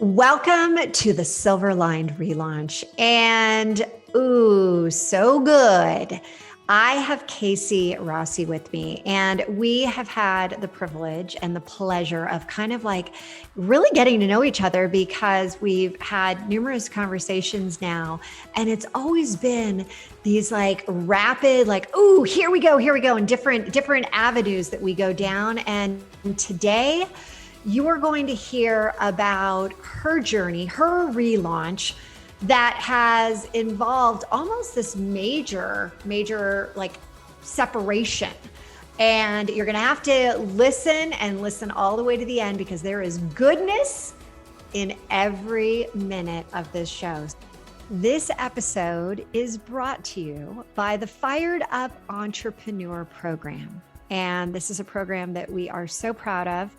Welcome to the Silver Lined Relaunch. And so good. I have Kc Rossi with me, and we have had the privilege and the pleasure of kind of like really getting to know each other because we've had numerous conversations now. And it's always been these like rapid, like, here we go, and different avenues that we go down. And today, you are going to hear about her journey, her relaunch that has involved almost this major like separation. And you're going to have to listen all the way to the end because there is goodness in every minute of this show. This episode is brought to you by the Fired Up Entrepreneur Program. And this is a program that we are so proud of.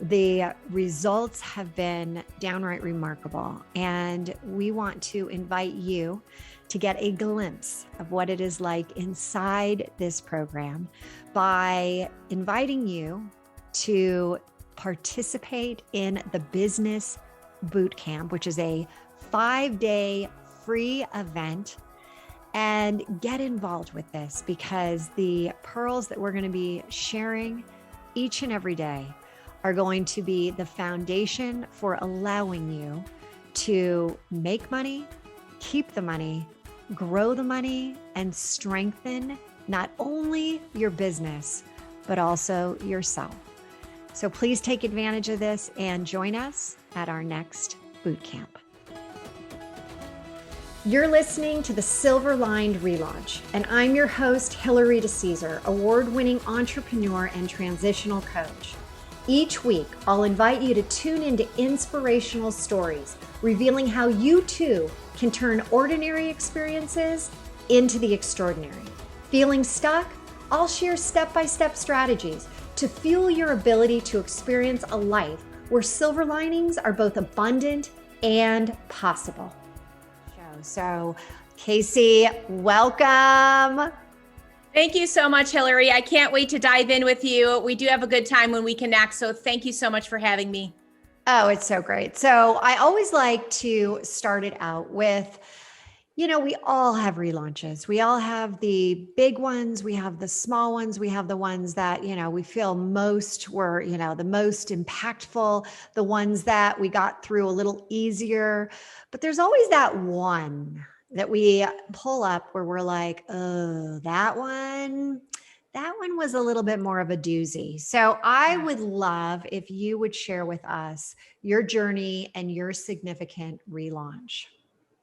The results have been downright remarkable, and we want to invite you to get a glimpse of what it is like inside this program by inviting you to participate in the Business Bootcamp, which is a 5-day free event. And get involved with this because the pearls that we're going to be sharing each and every day are going to be the foundation for allowing you to make money, keep the money, grow the money, and strengthen not only your business, but also yourself. So please take advantage of this and join us at our next boot camp. You're listening to the Silver Lined Relaunch, and I'm your host, Hillary DeCesar, award-winning entrepreneur and transitional coach. Each week, I'll invite you to tune into inspirational stories, revealing how you too can turn ordinary experiences into the extraordinary. Feeling stuck? I'll share step-by-step strategies to fuel your ability to experience a life where silver linings are both abundant and possible. So, Kc, welcome. Thank you so much, Hillary. I can't wait to dive in with you. We do have a good time when we connect. So thank you so much for having me. Oh, it's so great. So I always like to start it out with, we all have relaunches. We all have the big ones. We have the small ones. We have the ones that, we feel most were, the most impactful, the ones that we got through a little easier. But there's always that one that we pull up where we're like, oh, that one was a little bit more of a doozy. So I would love if you would share with us your journey and your significant relaunch.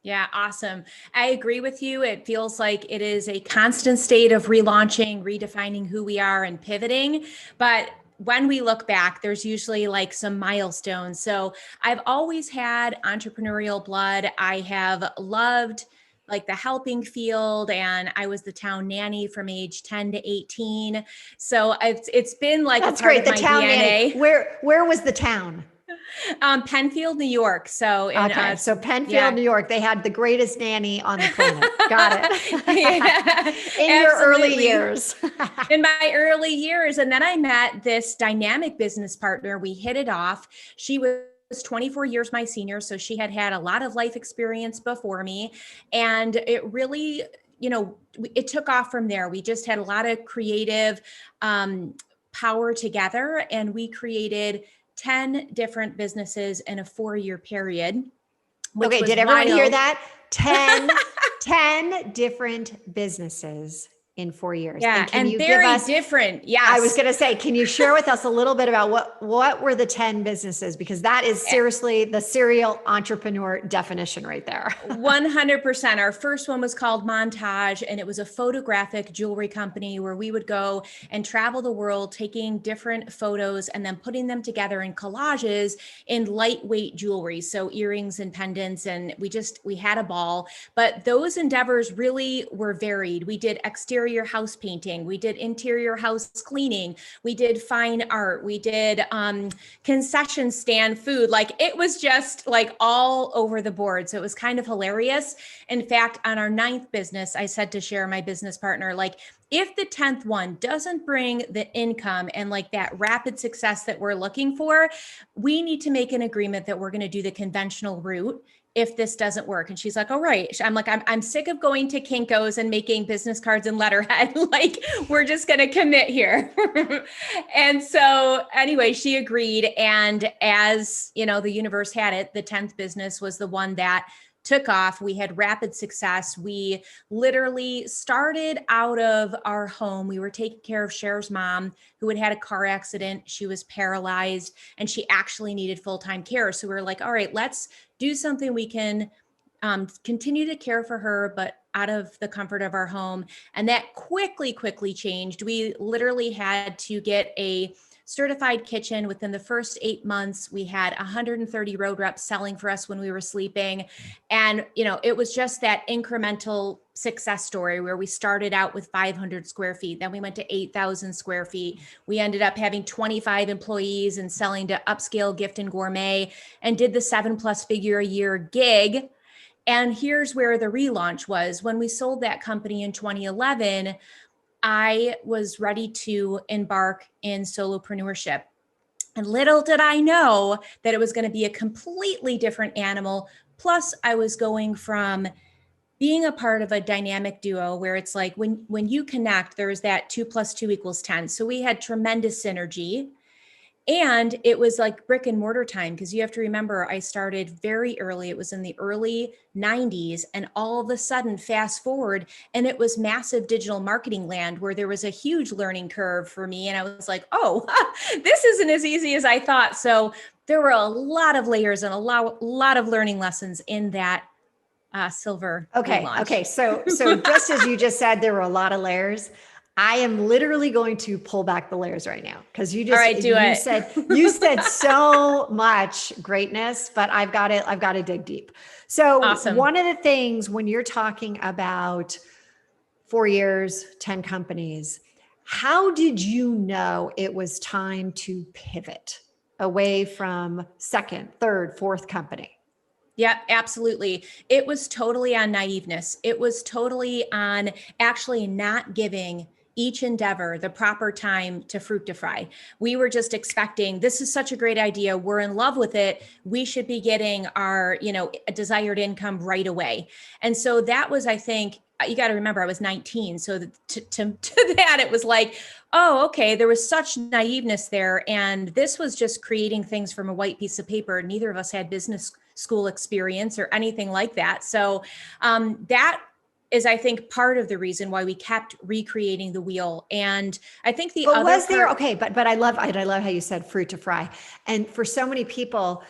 Yeah, awesome. I agree with you. It feels like it is a constant state of relaunching, redefining who we are and pivoting. But when we look back, there's usually like some milestones. So I've always had entrepreneurial blood. I have loved like the helping field, and I was the town nanny from age 10 to 18. So it's been like that's a part great. Of the my town DNA. Nanny. Where was the town? Penfield, New York. So so Penfield, New York, they had the greatest nanny on the planet. Got it. In your early years. In my early years. And then I met this dynamic business partner. We hit it off. She was 24 years my senior. So she had a lot of life experience before me. And it really, it took off from there. We just had a lot of creative power together, and we created 10 different businesses in a 4-year period. Okay, did everyone hear that? 10 different businesses in 4 years. Yeah, and very different. Yes. I was going to say, can you share with us a little bit about what were the 10 businesses? Because that is seriously the serial entrepreneur definition right there. 100%. Our first one was called Montage, and it was a photographic jewelry company where we would go and travel the world, taking different photos and then putting them together in collages in lightweight jewelry. So earrings and pendants, and we had a ball. But those endeavors really were varied. We did exterior house painting. We did interior house cleaning. We did fine art. We did concession stand food. Like it was just like all over the board. So it was kind of hilarious. In fact, on our 9th business, I said to share my business partner, like if the 10th one doesn't bring the income and like that rapid success that we're looking for, we need to make an agreement that we're going to do the conventional route if this doesn't work. And she's like, all right. I'm like, I'm sick of going to Kinko's and making business cards and letterhead. Like, we're just going to commit here. And so anyway, she agreed. And as you know, the universe had it, the 10th business was the one that took off. We had rapid success. We literally started out of our home. We were taking care of Cher's mom, who had had a car accident. She was paralyzed and she actually needed full-time care. So we were like, all right, let's do something we can continue to care for her, but out of the comfort of our home. And that quickly changed. We literally had to get a certified kitchen within the first 8 months. We had 130 road reps selling for us when we were sleeping. And, it was just that incremental success story where we started out with 500 square feet. Then we went to 8,000 square feet. We ended up having 25 employees and selling to upscale gift and gourmet, and did the 7+ figure a year gig. And here's where the relaunch was. When we sold that company in 2011, I was ready to embark in solopreneurship. And little did I know that it was going to be a completely different animal. Plus, I was going from being a part of a dynamic duo where it's like when you connect, there's that 2 + 2 = 10. So we had tremendous synergy. And it was like brick and mortar time, because you have to remember, I started very early. It was in the early 90s. And all of a sudden, fast forward, and it was massive digital marketing land where there was a huge learning curve for me. And I was like, oh, this isn't as easy as I thought. So there were a lot of layers and a lot of learning lessons in that silver relaunch. Okay. So just as you just said, there were a lot of layers. I am literally going to pull back the layers right now, because you said so much greatness, but I've got to dig deep. So awesome. One of the things when you're talking about 4 years, 10 companies, how did you know it was time to pivot away from second, third, fourth company? Yeah, absolutely. It was totally on naiveness. It was totally on actually not giving each endeavor the proper time to fructify. We were just expecting, this is such a great idea. We're in love with it. We should be getting our, desired income right away. And so that was, I think, you got to remember, I was 19. So to that, it was like, oh, okay, there was such naiveness there. And this was just creating things from a white piece of paper. Neither of us had business school experience or anything like that. So that is, I think, part of the reason why we kept recreating the wheel. And I think but I love how you said fruit to fry. And for so many people,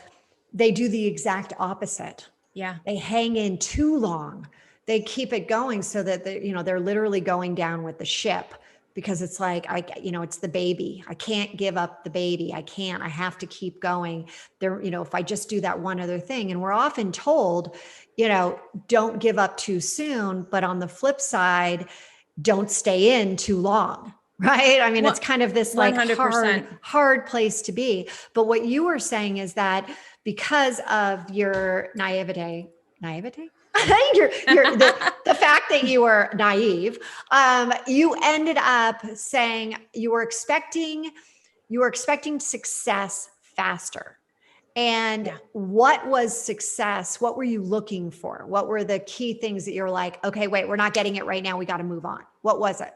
they do the exact opposite. Yeah. They hang in too long. They keep it going so that they're literally going down with the ship, because it's like, it's the baby. I can't give up the baby. I have to keep going there. If I just do that one other thing. And we're often told, don't give up too soon, but on the flip side, don't stay in too long. Right. I mean, it's kind of this like 100%. hard place to be. But what you were saying is that because of your naivete, the fact that you were naive, you ended up saying you were expecting success faster. And what was success? What were you looking for? What were the key things that you're like, okay, wait, we're not getting it right now. We got to move on. What was it?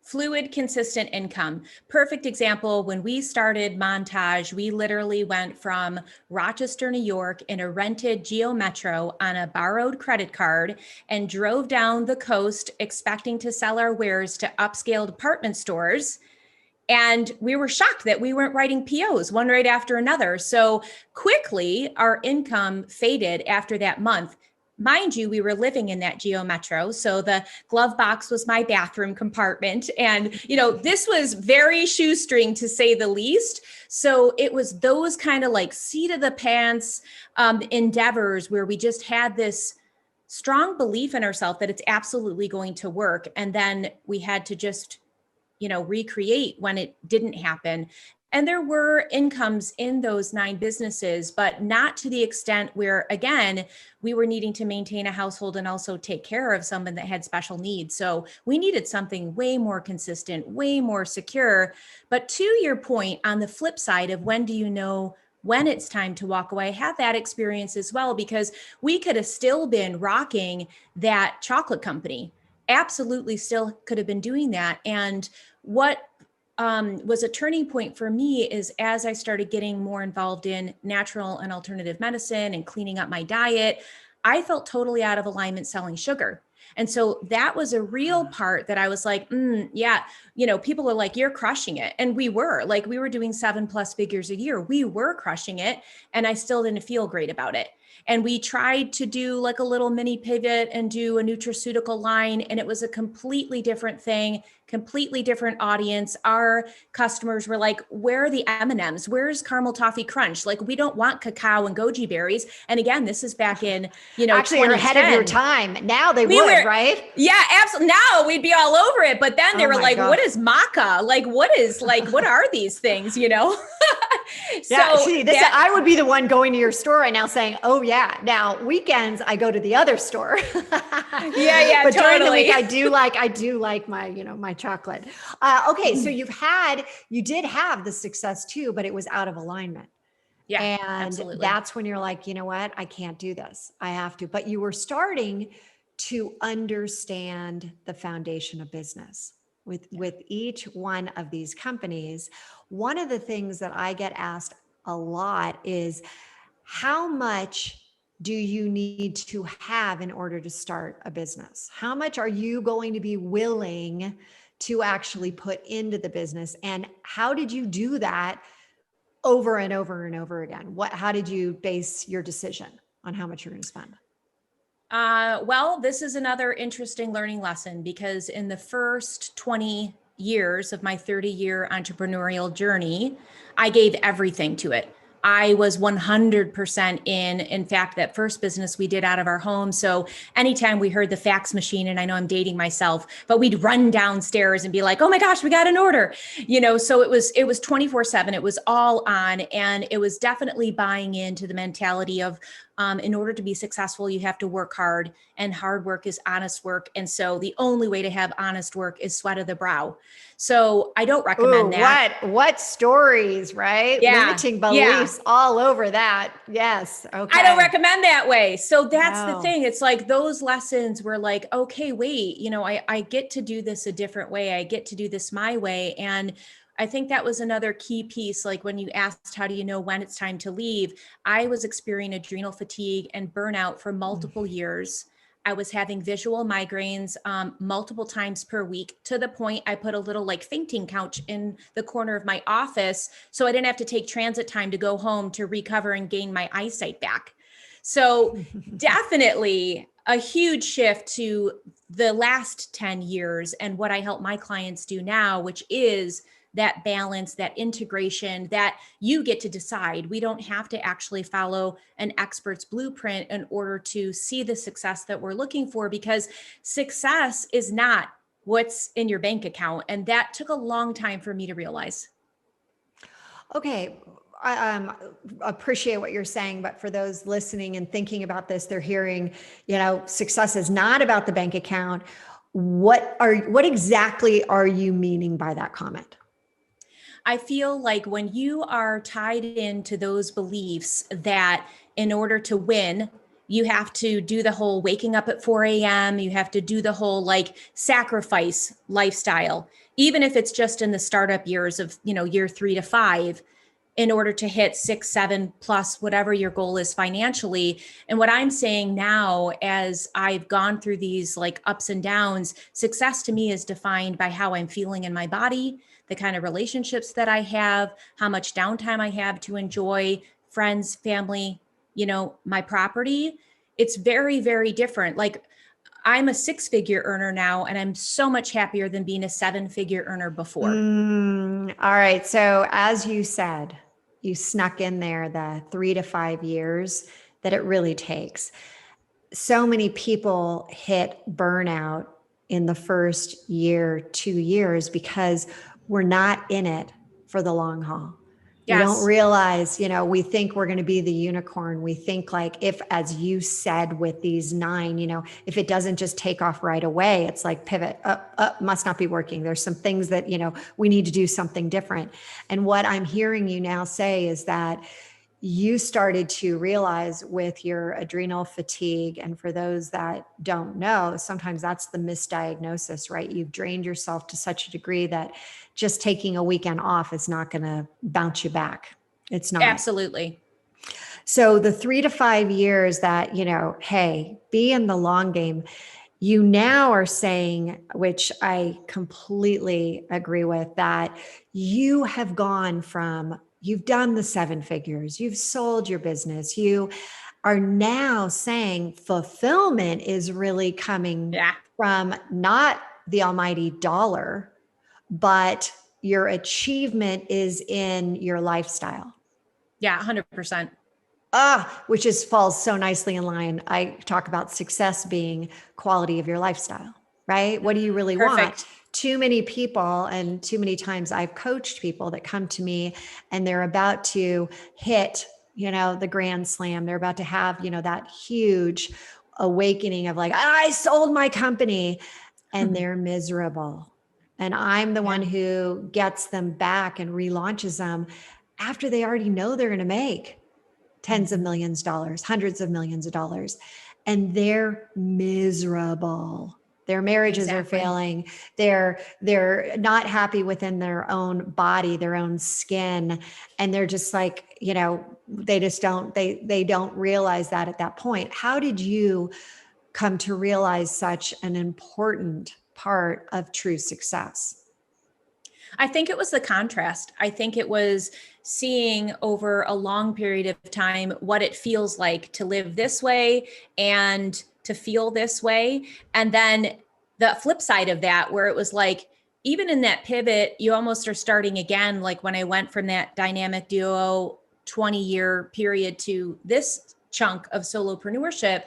Fluid, consistent income. Perfect example. When we started Montage, we literally went from Rochester, New York in a rented Geo Metro on a borrowed credit card and drove down the coast expecting to sell our wares to upscale department stores. And we were shocked that we weren't writing POs one right after another. So quickly, our income faded after that month. Mind you, we were living in that Geo Metro. So the glove box was my bathroom compartment. And, this was very shoestring, to say the least. So it was those kind of like seat of the pants endeavors where we just had this strong belief in ourselves that it's absolutely going to work. And then we had to just recreate when it didn't happen. And there were incomes in those 9 businesses, but not to the extent where, again, we were needing to maintain a household and also take care of someone that had special needs. So we needed something way more consistent, way more secure. But to your point, on the flip side of when do you know when it's time to walk away, I had that experience as well, because we could have still been rocking that chocolate company. Absolutely still could have been doing that. And what was a turning point for me is as I started getting more involved in natural and alternative medicine and cleaning up my diet, I felt totally out of alignment selling sugar. And so that was a real part that I was like, yeah, people are like, you're crushing it. And we were doing 7+ figures a year. We were crushing it. And I still didn't feel great about it. And we tried to do like a little mini pivot and do a nutraceutical line. And it was a completely different thing, completely different audience. Our customers were like, where are the M&Ms? Where's caramel toffee crunch? Like, we don't want cacao and goji berries. And again, this is back in, actually you're ahead of your time. Now they would, right? Yeah, absolutely. Now we'd be all over it. But then they were like, God. what is maca? Like, what are these things, So yeah, see, I would be the one going to your store right now saying, oh yeah, now weekends I go to the other store. Yeah, but totally. During the week I do like my, my chocolate. Okay. So you did have the success too, but it was out of alignment. Yeah, and absolutely. That's when you're like, you know what, I can't do this. I have to, but you were starting to understand the foundation of business with each one of these companies. One of the things that I get asked a lot is, how much do you need to have in order to start a business? How much are you going to be willing to actually put into the business? And how did you do that over and over and over again? How did you base your decision on how much you're going to spend? Well, this is another interesting learning lesson, because in the first 20 years of my 30-year entrepreneurial journey, I gave everything to it. I was 100% in fact, that first business we did out of our home. So anytime we heard the fax machine, and I know I'm dating myself, but we'd run downstairs and be like, oh my gosh, we got an order, so it was 24/7. It was all on. And it was definitely buying into the mentality of, in order to be successful, you have to work hard, and hard work is honest work. And so the only way to have honest work is sweat of the brow. So I don't recommend that. What stories, right? Yeah, Limiting beliefs all over that. Yes. Okay. I don't recommend that way. So that's the thing. It's like those lessons were like, okay, wait, I get to do this a different way. I get to do this my way. And I think that was another key piece. Like when you asked, how do you know when it's time to leave? I was experiencing adrenal fatigue and burnout for multiple years. I was having visual migraines multiple times per week, to the point I put a little like fainting couch in the corner of my office so I didn't have to take transit time to go home to recover and gain my eyesight back. So definitely a huge shift to the last 10 years and what I help my clients do now, which is that balance, that integration, that you get to decide. We don't have to actually follow an expert's blueprint in order to see the success that we're looking for, because success is not what's in your bank account. And that took a long time for me to realize. Okay. I appreciate what you're saying, but for those listening and thinking about this, they're hearing, success is not about the bank account. What exactly are you meaning by that comment? I feel like when you are tied into those beliefs that in order to win, you have to do the whole waking up at 4 a.m., you have to do the whole like sacrifice lifestyle, even if it's just in the startup years of, year 3 to 5, in order to hit 6, 7+ whatever your goal is financially. And what I'm saying now, as I've gone through these like ups and downs, success to me is defined by how I'm feeling in my body, the kind of relationships that I have, how much downtime I have to enjoy, friends, family, my property. It's very, very different. Like I'm a 6-figure earner now, and I'm so much happier than being a 7-figure earner before. All right. So as you said, you snuck in there the 3 to 5 years that it really takes. So many people hit burnout in the first year, 2 years, because we're not in it for the long haul. We don't Yes. realize, we think we're going to be the unicorn. We think like if, as you said, with these 9, if it doesn't just take off right away, it's like pivot up, must not be working. There's some things that, we need to do something different. And what I'm hearing you now say is that you started to realize with your adrenal fatigue. And for those that don't know, sometimes that's the misdiagnosis, right? You've drained yourself to such a degree that just taking a weekend off is not going to bounce you back. It's not. Absolutely. So the 3 to 5 years that, hey, be in the long game, you now are saying, which I completely agree with, that you have gone from, you've done the 7 figures, you've sold your business, you are now saying fulfillment is really coming from not the almighty dollar, but your achievement is in your lifestyle. Yeah, 100%. Which is falls so nicely in line. I talk about success being quality of your lifestyle, right? What do you really want? Perfect. Too many people, and too many times I've coached people that come to me and they're about to hit, the grand slam. They're about to have, that huge awakening of like, I sold my company, and they're miserable. And I'm the one who gets them back and relaunches them after they already know they're going to make tens of millions of dollars, hundreds of millions of dollars, and they're miserable. Their marriages are failing. They're not happy within their own body, their own skin, and they're just like, they just don't they don't realize that at that point. How did you come to realize such an important part of true success? I think it was the contrast. I think it was seeing over a long period of time what it feels like to live this way and to feel this way. And then the flip side of that, where it was like, even in that pivot, you almost are starting again. Like when I went from that dynamic duo 20-year period to this chunk of solopreneurship,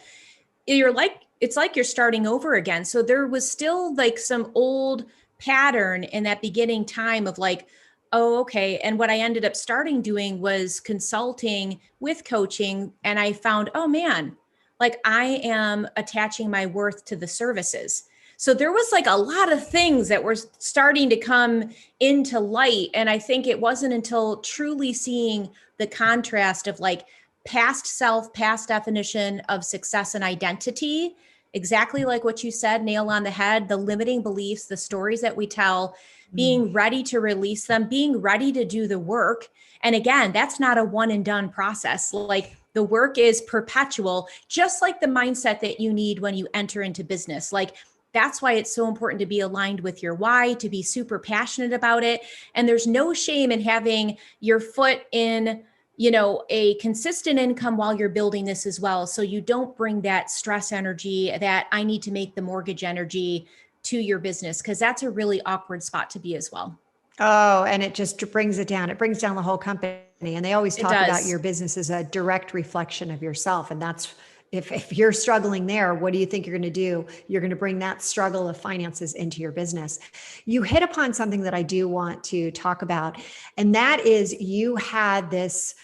it's like you're starting over again. So there was still like some old pattern in that beginning time of like, oh, okay. And what I ended up starting doing was consulting with coaching. And I found, oh man, like I am attaching my worth to the services. So there was like a lot of things that were starting to come into light. And I think it wasn't until truly seeing the contrast of like past self, past definition of success and identity, exactly like what you said, nail on the head, the limiting beliefs, the stories that we tell, being ready to release them, being ready to do the work. And again, that's not a one and done process. Like the work is perpetual, just like the mindset that you need when you enter into business. Like that's why it's so important to be aligned with your why, to be super passionate about it. And there's no shame in having your foot in a consistent income while you're building this as well. So you don't bring that stress energy, that I need to make the mortgage energy to your business, because that's a really awkward spot to be as well. Oh, and it just brings it down. It brings down the whole company. And they always talk about your business as a direct reflection of yourself. And that's, if you're struggling there, what do you think you're going to do? You're going to bring that struggle of finances into your business. You hit upon something that I do want to talk about. And that is, you had this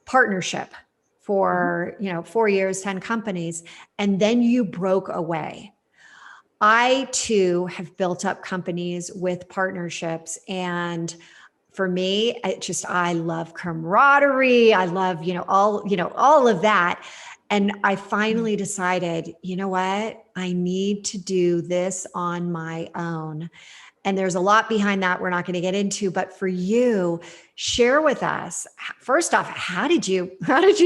partnership for, 4 years, 10 companies, and then you broke away. I too have built up companies with partnerships, and for me, I love camaraderie. I love, all of that. And I finally decided, you know what? I need to do this on my own. And there's a lot behind that we're not going to get into, but for you, share with us. First off, how did you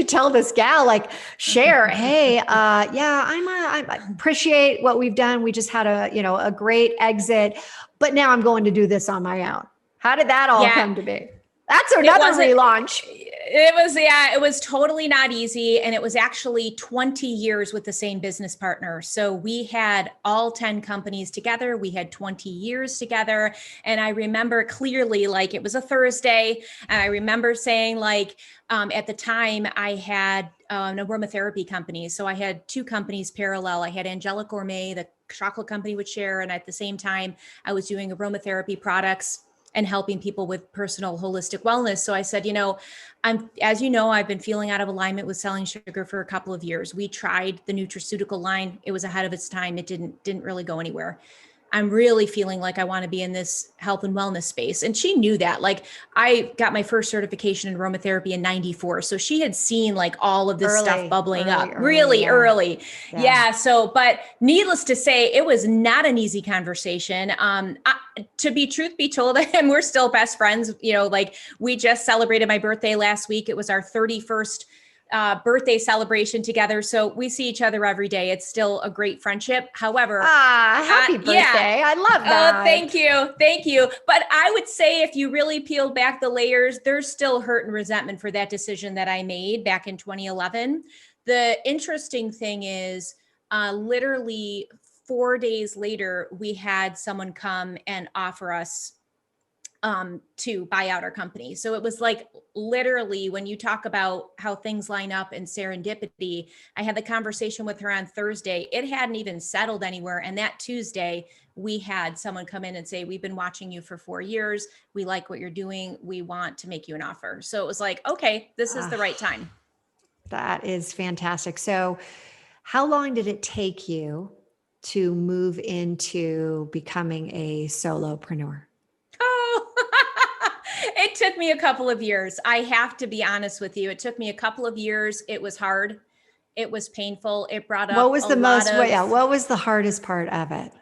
tell this gal, like, share, hey, I appreciate what we've done. We just had a great exit, but now I'm going to do this on my own. How did that all come to be? That's another relaunch. It was totally not easy. And it was actually 20 years with the same business partner. So we had all 10 companies together. We had 20 years together. And I remember clearly, like it was a Thursday. And I remember saying like, at the time I had an aromatherapy company. So I had 2 companies parallel. I had Angelic Gourmet, the chocolate company with Cher. And at the same time, I was doing aromatherapy products. and helping people with personal holistic wellness. So I said, as you know, I've been feeling out of alignment with selling sugar for a couple of years. We tried the nutraceutical line. It was ahead of its time. It didn't really go anywhere. I'm really feeling like I want to be in this health and wellness space. And she knew that. Like, I got my first certification in aromatherapy in 94. So she had seen like all of this stuff bubbling up really yeah. early. Yeah. So, but needless to say, it was not an easy conversation. To be truth be told, and we're still best friends, like we just celebrated my birthday last week. It was our 31st birthday celebration together. So we see each other every day. It's still a great friendship. However, happy birthday. Yeah. I love that. Thank you. Thank you. But I would say if you really peeled back the layers, there's still hurt and resentment for that decision that I made back in 2011. The interesting thing is, literally 4 days later, we had someone come and offer us to buy out our company. So it was like, literally, when you talk about how things line up and serendipity, I had the conversation with her on Thursday. It hadn't even settled anywhere. And that Tuesday, we had someone come in and say, we've been watching you for 4 years. We like what you're doing. We want to make you an offer. So it was like, okay, this is the right time. That is fantastic. So how long did it take you to move into becoming a solopreneur? It took me a couple of years. I have to be honest with you. It took me a couple of years. It was hard. It was painful. It brought up what was the hardest part of it?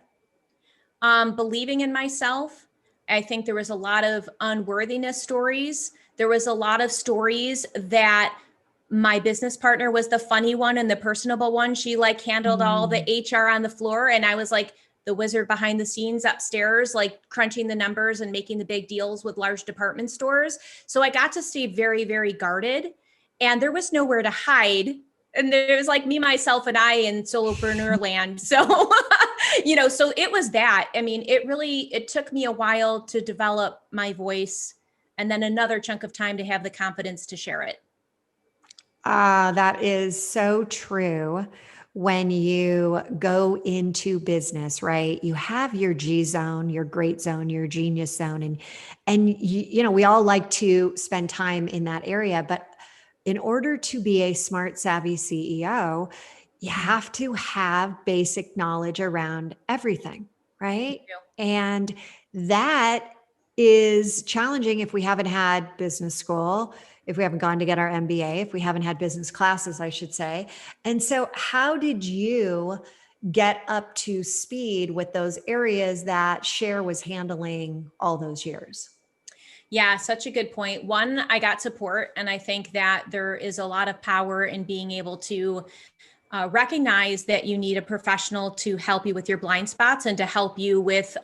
Believing in myself. I think there was a lot of unworthiness stories. There was a lot of stories that my business partner was the funny one and the personable one. She like handled all the HR on the floor. And I was like the wizard behind the scenes upstairs, like crunching the numbers and making the big deals with large department stores. So I got to stay very, very guarded, and there was nowhere to hide. And there was like me, myself, and I in solopreneur land. So, so it was that. I mean, it took me a while to develop my voice, and then another chunk of time to have the confidence to share it. That is so true. When you go into business, right? You have your G zone, your great zone, your genius zone. And we all like to spend time in that area, but in order to be a smart, savvy CEO, you have to have basic knowledge around everything, right? And that is challenging if we haven't had business school, if we haven't gone to get our MBA, if we haven't had business classes, I should say. And so how did you get up to speed with those areas that Cher was handling all those years? Yeah, such a good point. One, I got support, and I think that there is a lot of power in being able to recognize that you need a professional to help you with your blind spots and to help you with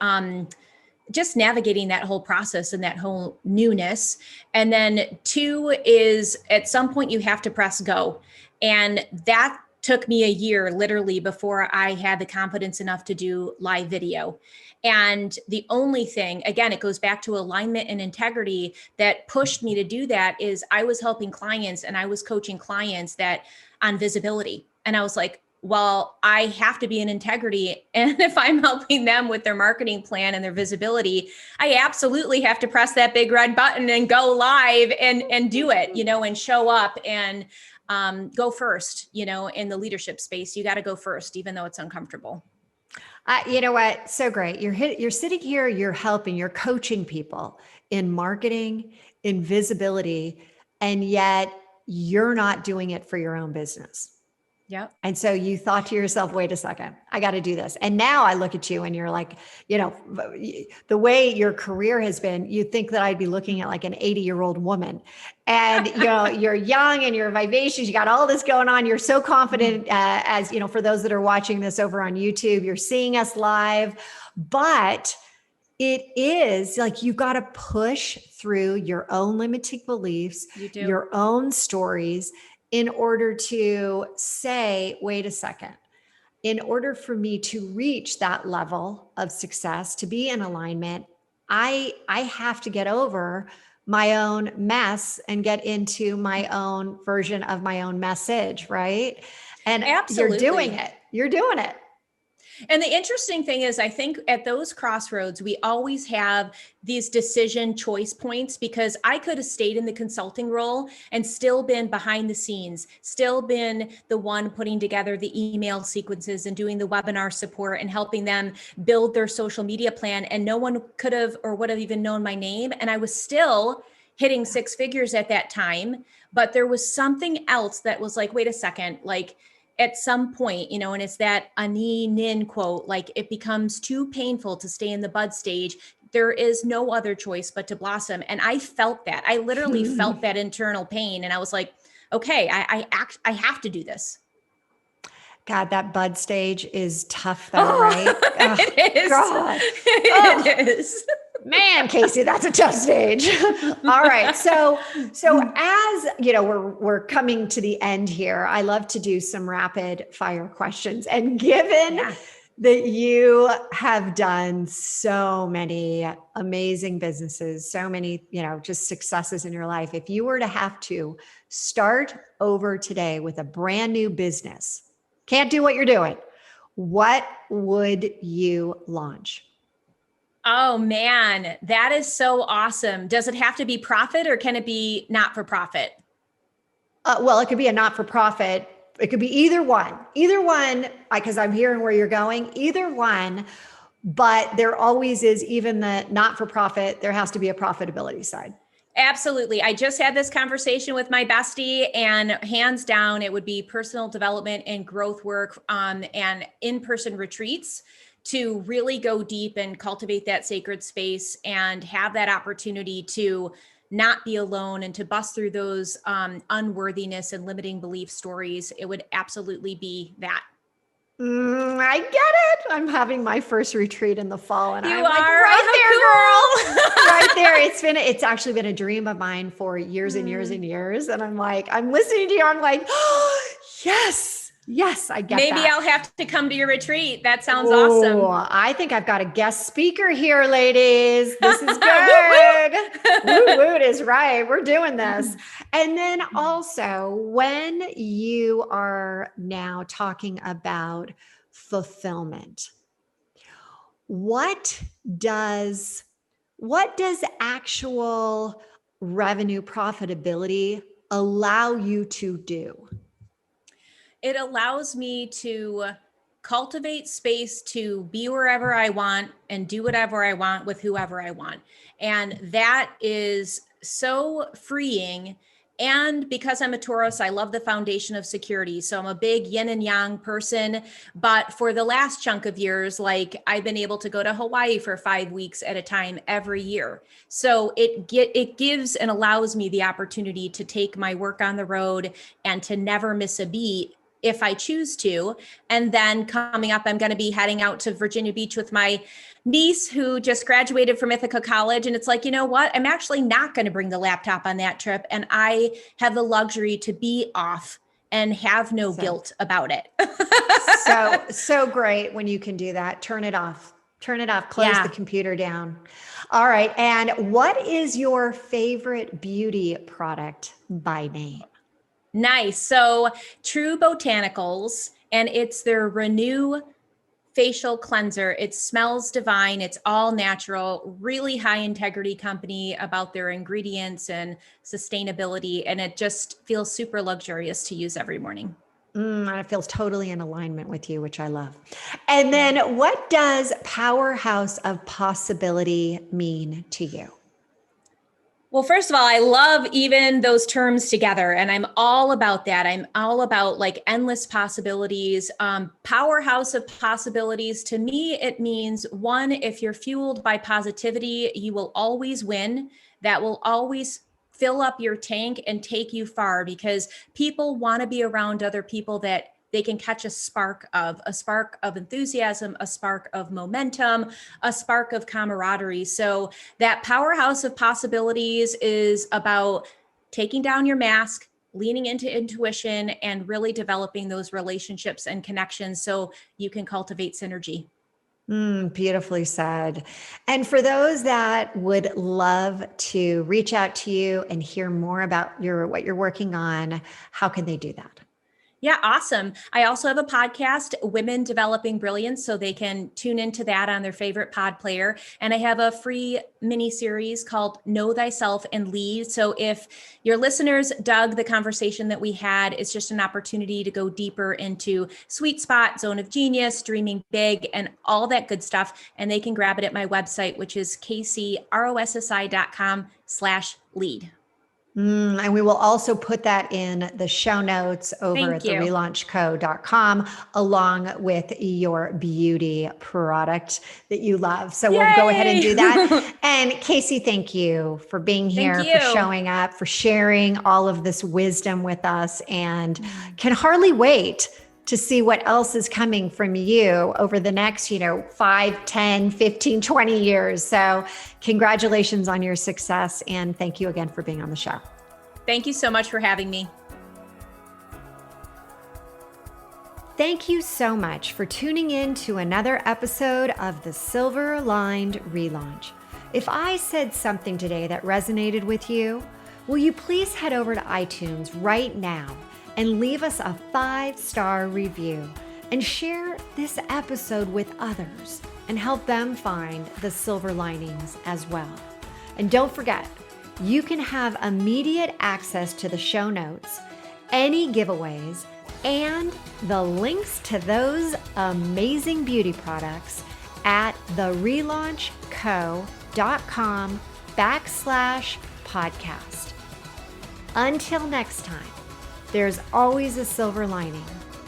just navigating that whole process and that whole newness. And then two is, at some point you have to press go. And that took me a year literally before I had the confidence enough to do live video. And the only thing, again, it goes back to alignment and integrity that pushed me to do that, is I was helping clients and I was coaching clients that on visibility. And I was like, well, I have to be in integrity. And if I'm helping them with their marketing plan and their visibility, I absolutely have to press that big red button and go live and do it, and show up and go first, in the leadership space. You got to go first, even though it's uncomfortable. You know what? So great. You're sitting here, you're helping, you're coaching people in marketing, in visibility, and yet you're not doing it for your own business. Yeah. And so you thought to yourself, wait a second, I got to do this. And now I look at you and you're like, the way your career has been, you'd think that I'd be looking at like an 80-year-old woman. And, you're young and you're vivacious. You got all this going on. You're so confident, as for those that are watching this over on YouTube, you're seeing us live, but it is like, you've got to push through your own limiting beliefs, your own stories, in order to say, wait a second, in order for me to reach that level of success, to be in alignment, I have to get over my own mess and get into my own version of my own message, right? And absolutely. You're doing it. And the interesting thing is, I think at those crossroads, we always have these decision choice points, because I could have stayed in the consulting role and still been behind the scenes, still been the one putting together the email sequences and doing the webinar support and helping them build their social media plan. And no one could have or would have even known my name. And I was still hitting six figures at that time. But there was something else that was like, wait a second, like, at some point, and it's that Ani Nin quote, like, it becomes too painful to stay in the bud stage. There is no other choice but to blossom. And I felt that. I literally felt that internal pain. And I was like, okay, I have to do this. God, that bud stage is tough though, right? It is. God. It is. Man, Kc, that's a tough stage. All right. So as you know, we're coming to the end here. I love to do some rapid fire questions. And given that you have done so many amazing businesses, so many, just successes in your life, if you were to have to start over today with a brand new business, can't do what you're doing, what would you launch? Oh man, that is so awesome. Does it have to be profit or can it be not for profit? Well, it could be a not-for-profit. It could be either one, because I'm hearing where you're going, either one, but there always is, even the not-for-profit, there has to be a profitability side. Absolutely. I just had this conversation with my bestie, and hands down, it would be personal development and growth work and in-person retreats to really go deep and cultivate that sacred space and have that opportunity to not be alone and to bust through those unworthiness and limiting belief stories. It would absolutely be that. I get it. I'm having my first retreat in the fall, and I'm like, right there, girl. Right there. It's actually been a dream of mine for years and years and years. And I'm like, I'm listening to you. I'm like, oh, yes, I get Maybe that. I'll have to come to your retreat. That sounds awesome. I think I've got a guest speaker here, ladies. This is good. Woot woot is right. We're doing this. And then also, when you are now talking about fulfillment, what does actual revenue profitability allow you to do? It allows me to cultivate space to be wherever I want and do whatever I want with whoever I want. And that is so freeing. And because I'm a Taurus, I love the foundation of security. So I'm a big yin and yang person. But for the last chunk of years, like, I've been able to go to Hawaii for 5 weeks at a time every year. So it gives and allows me the opportunity to take my work on the road and to never miss a beat if I choose to. And then coming up, I'm going to be heading out to Virginia Beach with my niece who just graduated from Ithaca College. And it's like, you know what? I'm actually not going to bring the laptop on that trip. And I have the luxury to be off and have no guilt about it. so great when you can do that. Turn it off, close the computer down. All right. And what is your favorite beauty product by name? Nice. So True Botanicals, and it's their Renew facial cleanser. It smells divine. It's all natural, really high integrity company about their ingredients and sustainability. And it just feels super luxurious to use every morning. And it feels totally in alignment with you, which I love. And then what does powerhouse of possibility mean to you? Well, first of all, I love even those terms together, and I'm all about that. I'm all about like endless possibilities, powerhouse of possibilities. To me, it means one, if you're fueled by positivity, you will always win. That will always fill up your tank and take you far, because people want to be around other people that they can catch a spark of enthusiasm, a spark of momentum, a spark of camaraderie. So that powerhouse of possibilities is about taking down your mask, leaning into intuition, and really developing those relationships and connections so you can cultivate synergy. Beautifully said. And for those that would love to reach out to you and hear more about what you're working on, how can they do that? Yeah, awesome. I also have a podcast, Women Developing Brilliance, so they can tune into that on their favorite pod player. And I have a free mini series called Know Thyself and Lead. So if your listeners dug the conversation that we had, it's just an opportunity to go deeper into sweet spot, zone of genius, dreaming big, and all that good stuff. And they can grab it at my website, which is kcrossi.com/lead. And we will also put that in the show notes over Thank at the you. relaunchco.com, along with your beauty product that you love. So Yay! we'll go ahead and do that. And Kc, thank you for being here, Thank for you. showing up, for sharing all of this wisdom with us, and can hardly wait to see what else is coming from you over the next, 5, 10, 15, 20 years. So congratulations on your success. And thank you again for being on the show. Thank you so much for having me. Thank you so much for tuning in to another episode of the Silver Lined Relaunch. If I said something today that resonated with you, will you please head over to iTunes right now and leave us a 5-star review and share this episode with others and help them find the silver linings as well. And don't forget, you can have immediate access to the show notes, any giveaways, and the links to those amazing beauty products at therelaunchco.com/podcast. Until next time, there's always a silver lining,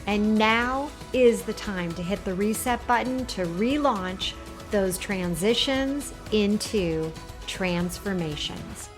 and now is the time to hit the reset button to relaunch those transitions into transformations.